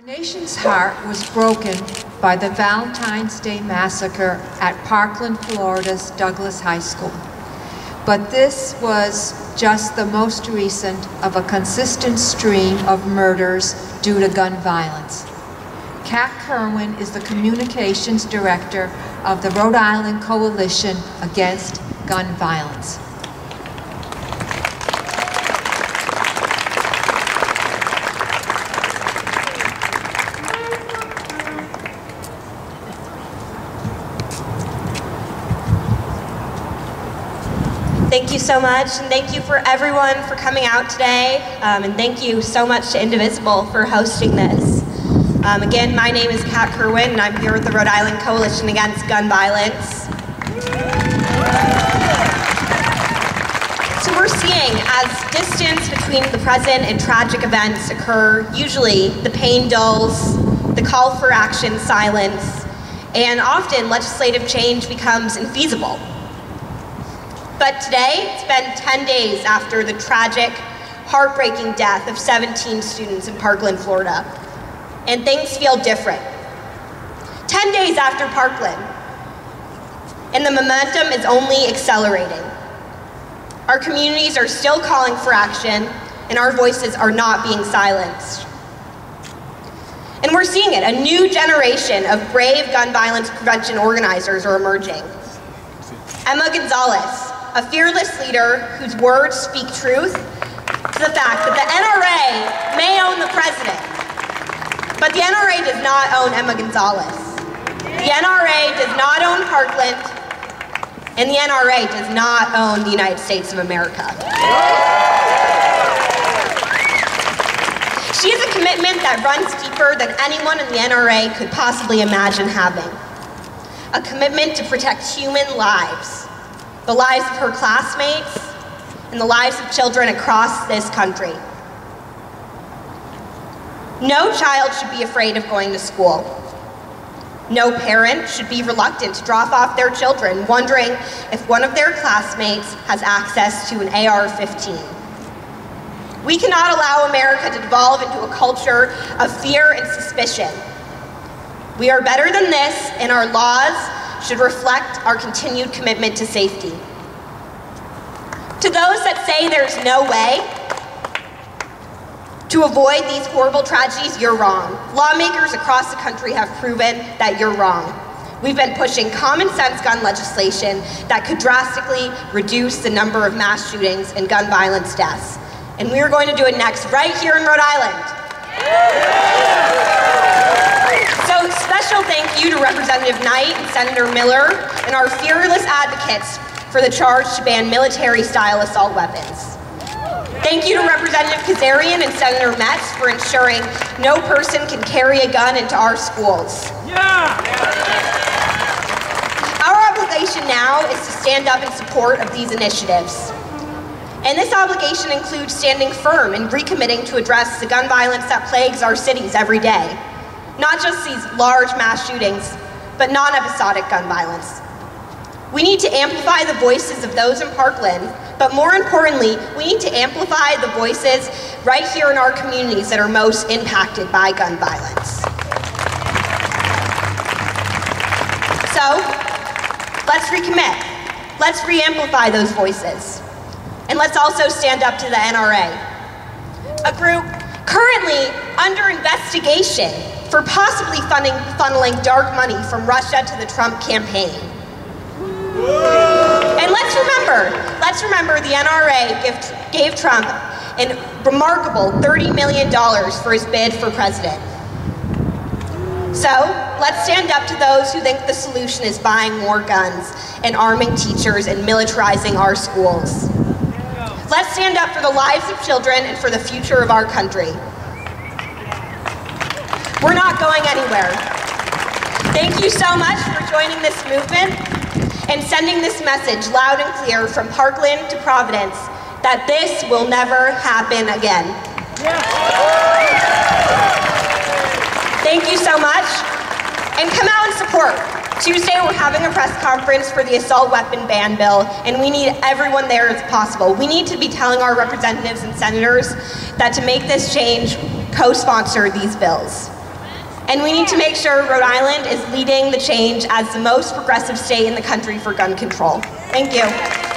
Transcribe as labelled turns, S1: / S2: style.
S1: Our nation's heart was broken by the Valentine's Day massacre at Parkland, Florida's Douglas High School. But this was just the most recent of a consistent stream of murders due to gun violence. Kat Kerwin is the communications director of the Rhode Island Coalition Against Gun Violence.
S2: Thank you so much, and thank you for everyone for coming out today, and thank you so much to Indivisible for hosting this. Again, my name is Kat Kerwin, and I'm here with the Rhode Island Coalition Against Gun Violence. So we're seeing, as distance between the present and tragic events occur, usually the pain dulls, the call for action silence, and often legislative change becomes infeasible. But today, it's been 10 days after the tragic, heartbreaking death of 17 students in Parkland, Florida, and things feel different. 10 days after Parkland, and the momentum is only accelerating. Our communities are still calling for action, and our voices are not being silenced. And we're seeing it, a new generation of brave gun violence prevention organizers are emerging. Emma Gonzalez, a fearless leader whose words speak truth to the fact that the NRA may own the president, but the NRA does not own Emma Gonzalez. The NRA does not own Parkland, and the NRA does not own the United States of America. She has a commitment that runs deeper than anyone in the NRA could possibly imagine having. A commitment to protect human lives, the lives of her classmates, and the lives of children across this country. No child should be afraid of going to school. No parent should be reluctant to drop off their children, wondering if one of their classmates has access to an AR-15. We cannot allow America to devolve into a culture of fear and suspicion. We are better than this, and our laws should reflect our continued commitment to safety. To those that say there's no way to avoid these horrible tragedies, you're wrong. Lawmakers across the country have proven that you're wrong. We've been pushing common sense gun legislation that could drastically reduce the number of mass shootings and gun violence deaths. And we are going to do it next, right here in Rhode Island. So special thank you to Representative Knight and Senator Miller and our fearless advocates for the charge to ban military-style assault weapons. Thank you to Representative Kazarian and Senator Metz for ensuring no person can carry a gun into our schools. Our obligation now is to stand up in support of these initiatives. And this obligation includes standing firm and recommitting to address the gun violence that plagues our cities every day. Not just these large mass shootings, but non-episodic gun violence. We need to amplify the voices of those in Parkland, but more importantly, we need to amplify the voices right here in our communities that are most impacted by gun violence. So, let's recommit. Let's re-amplify those voices. And let's also stand up to the NRA, a group currently under investigation for possibly funneling dark money from Russia to the Trump campaign. And let's remember the NRA gave Trump a remarkable $30 million for his bid for president. So let's stand up to those who think the solution is buying more guns and arming teachers and militarizing our schools. Let's stand up for the lives of children and for the future of our country. We're not going anywhere. Thank you so much for joining this movement and sending this message loud and clear from Parkland to Providence that this will never happen again. Thank you so much, and come out and support. Tuesday, we're having a press conference for the assault weapon ban bill, and we need everyone there as possible. We need to be telling our representatives and senators that to make this change, co-sponsor these bills. And we need to make sure Rhode Island is leading the change as the most progressive state in the country for gun control. Thank you.